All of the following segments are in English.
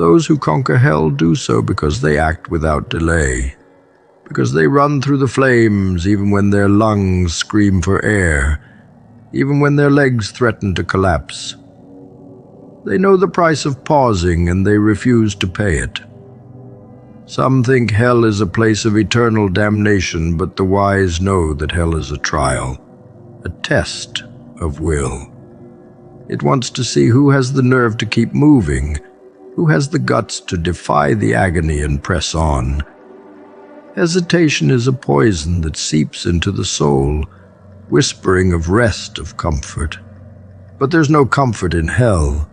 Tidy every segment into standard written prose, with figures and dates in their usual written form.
Those who conquer hell do so because they act without delay, because they run through the flames even when their lungs scream for air, even when their legs threaten to collapse. They know the price of pausing, and they refuse to pay it. Some think hell is a place of eternal damnation, but the wise know that hell is a trial, a test of will. It wants to see who has the nerve to keep moving, who has the guts to defy the agony and press on. Hesitation is a poison that seeps into the soul, whispering of rest, of comfort. But there's no comfort in hell.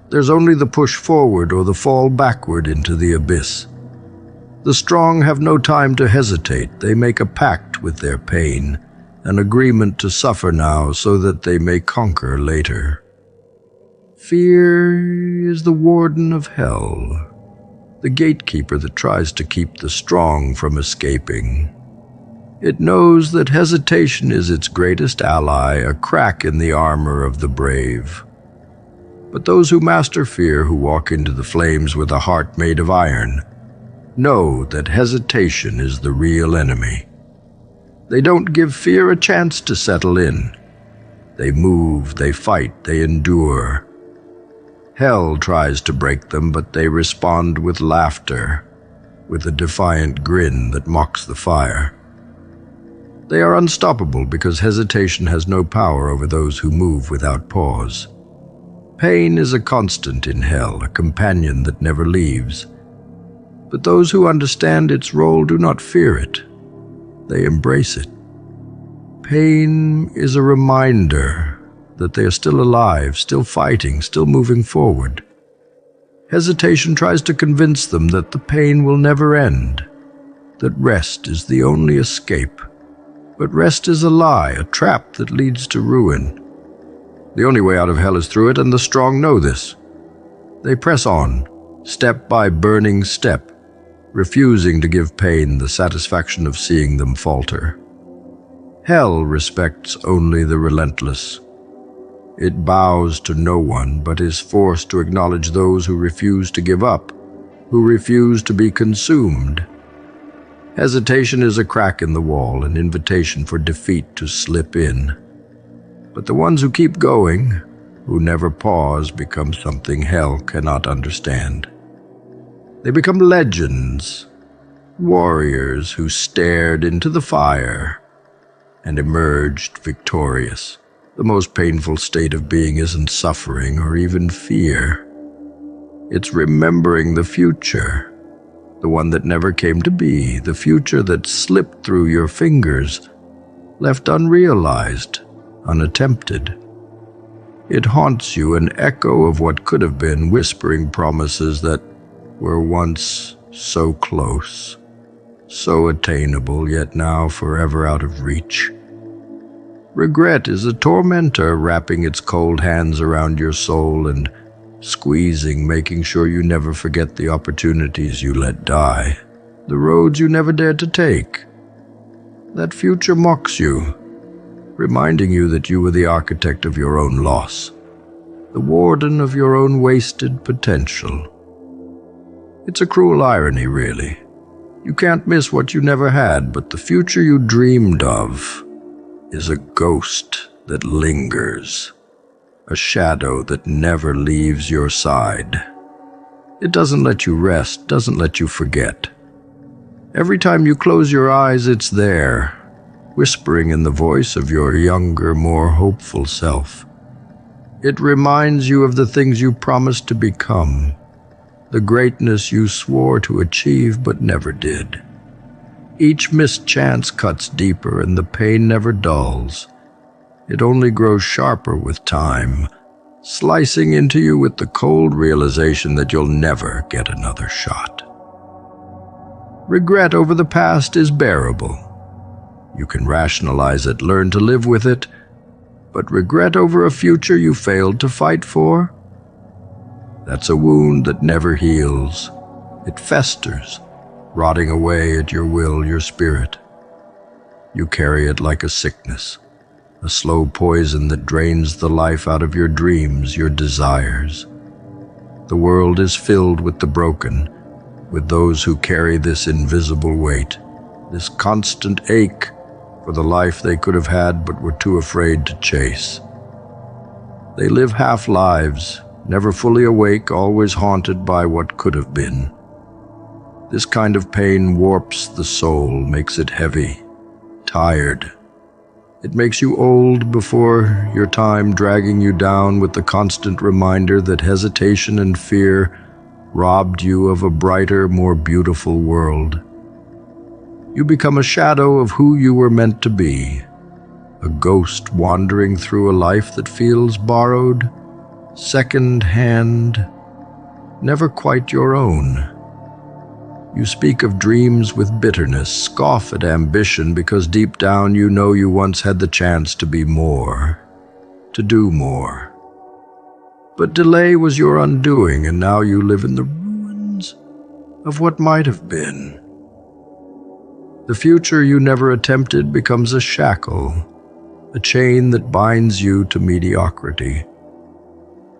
There's only the push forward or the fall backward into the abyss. The strong have no time to hesitate. They make a pact with their pain, an agreement to suffer now so that they may conquer later. Fear is the warden of hell, the gatekeeper that tries to keep the strong from escaping. It knows that hesitation is its greatest ally, a crack in the armor of the brave. But those who master fear, who walk into the flames with a heart made of iron, know that hesitation is the real enemy. They don't give fear a chance to settle in. They move, they fight, they endure. Hell tries to break them, but they respond with laughter, with a defiant grin that mocks the fire. They are unstoppable because hesitation has no power over those who move without pause. Pain is a constant in hell, a companion that never leaves. But those who understand its role do not fear it. They embrace it. Pain is a reminder that they are still alive, still fighting, still moving forward. Hesitation tries to convince them that the pain will never end, that rest is the only escape. But rest is a lie, a trap that leads to ruin. The only way out of hell is through it, and the strong know this. They press on, step by burning step, refusing to give pain the satisfaction of seeing them falter. Hell respects only the relentless. It bows to no one, but is forced to acknowledge those who refuse to give up, who refuse to be consumed. Hesitation is a crack in the wall, an invitation for defeat to slip in. But the ones who keep going, who never pause, become something hell cannot understand. They become legends, warriors who stared into the fire and emerged victorious. The most painful state of being isn't suffering or even fear. It's remembering the future. The one that never came to be, the future that slipped through your fingers, left unrealized, unattempted. It haunts you, an echo of what could have been, whispering promises that were once so close, so attainable, yet now forever out of reach. Regret is a tormentor wrapping its cold hands around your soul and squeezing, making sure you never forget the opportunities you let die, the roads you never dared to take. That future mocks you, reminding you that you were the architect of your own loss, the warden of your own wasted potential. It's a cruel irony, really. You can't miss what you never had, but the future you dreamed of is a ghost that lingers, a shadow that never leaves your side. It doesn't let you rest, doesn't let you forget. Every time you close your eyes, it's there, whispering in the voice of your younger, more hopeful self. It reminds you of the things you promised to become, the greatness you swore to achieve but never did. Each missed chance cuts deeper, and the pain never dulls. It only grows sharper with time, slicing into you with the cold realization that you'll never get another shot. Regret over the past is bearable. You can rationalize it, learn to live with it, but regret over a future you failed to fight for? That's a wound that never heals. It festers, rotting away at your will, your spirit. You carry it like a sickness, a slow poison that drains the life out of your dreams, your desires. The world is filled with the broken, with those who carry this invisible weight, this constant ache for the life they could have had but were too afraid to chase. They live half-lives, never fully awake, always haunted by what could have been. This kind of pain warps the soul, makes it heavy, tired. It makes you old before your time, dragging you down with the constant reminder that hesitation and fear robbed you of a brighter, more beautiful world. You become a shadow of who you were meant to be, a ghost wandering through a life that feels borrowed, second-hand, never quite your own. You speak of dreams with bitterness, scoff at ambition because deep down you know you once had the chance to be more, to do more. But delay was your undoing, and now you live in the ruins of what might have been. The future you never attempted becomes a shackle, a chain that binds you to mediocrity.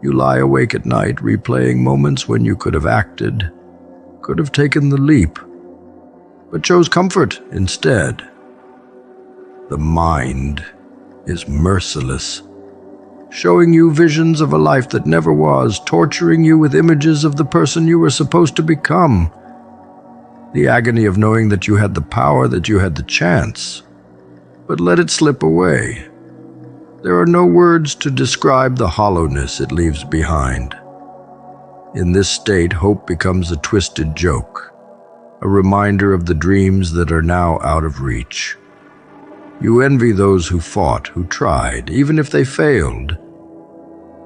You lie awake at night replaying moments when you could have acted, could have taken the leap, but chose comfort instead. The mind is merciless, showing you visions of a life that never was, torturing you with images of the person you were supposed to become. The agony of knowing that you had the power, that you had the chance, but let it slip away. There are no words to describe the hollowness it leaves behind. In this state, hope becomes a twisted joke, a reminder of the dreams that are now out of reach. You envy those who fought, who tried, even if they failed.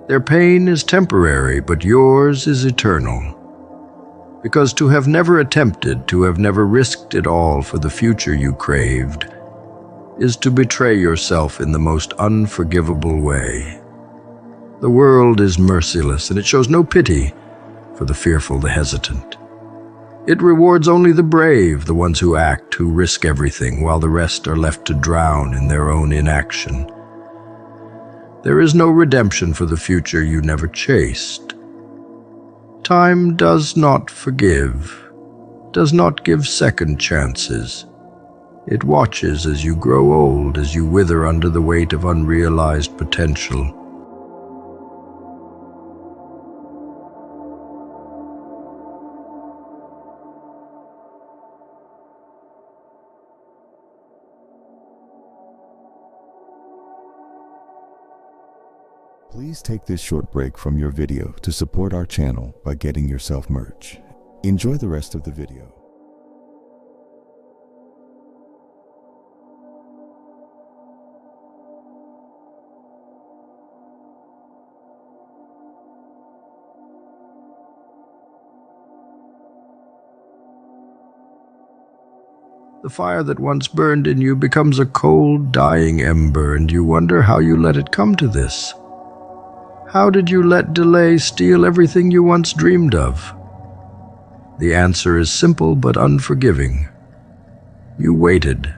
Their pain is temporary, but yours is eternal. Because to have never attempted, to have never risked it all for the future you craved, is to betray yourself in the most unforgivable way. The world is merciless, and it shows no pity for the fearful, the hesitant. It rewards only the brave, the ones who act, who risk everything, while the rest are left to drown in their own inaction. There is no redemption for the future you never chased. Time does not forgive, does not give second chances. It watches as you grow old, as you wither under the weight of unrealized potential. Please take this short break from your video to support our channel by getting yourself merch. Enjoy the rest of the video. The fire that once burned in you becomes a cold, dying ember, and you wonder how you let it come to this. How did you let delay steal everything you once dreamed of? The answer is simple but unforgiving. You waited.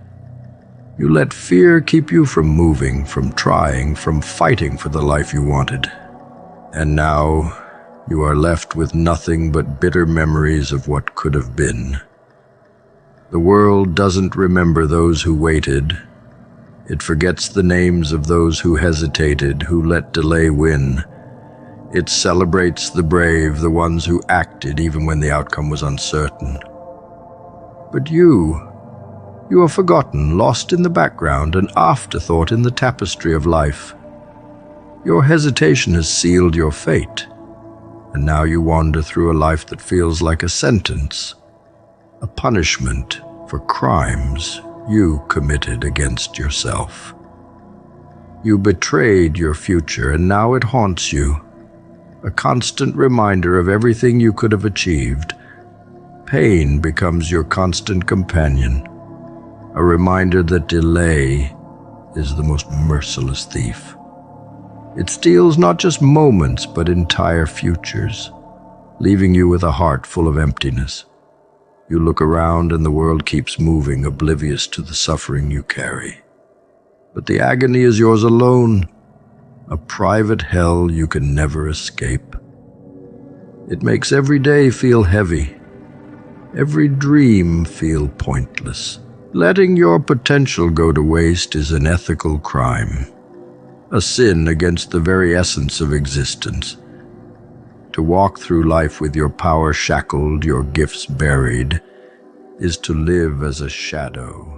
You let fear keep you from moving, from trying, from fighting for the life you wanted. And now you are left with nothing but bitter memories of what could have been. The world doesn't remember those who waited. It forgets the names of those who hesitated, who let delay win. It celebrates the brave, the ones who acted even when the outcome was uncertain. But you are forgotten, lost in the background, an afterthought in the tapestry of life. Your hesitation has sealed your fate, and now you wander through a life that feels like a sentence, a punishment for crimes you committed against yourself. You betrayed your future, and now it haunts you, a constant reminder of everything you could have achieved. Pain becomes your constant companion, a reminder that delay is the most merciless thief. It steals not just moments, but entire futures, leaving you with a heart full of emptiness. You look around and the world keeps moving, oblivious to the suffering you carry. But the agony is yours alone, a private hell you can never escape. It makes every day feel heavy, every dream feel pointless. Letting your potential go to waste is an ethical crime, a sin against the very essence of existence. To walk through life with your power shackled, your gifts buried, is to live as a shadow.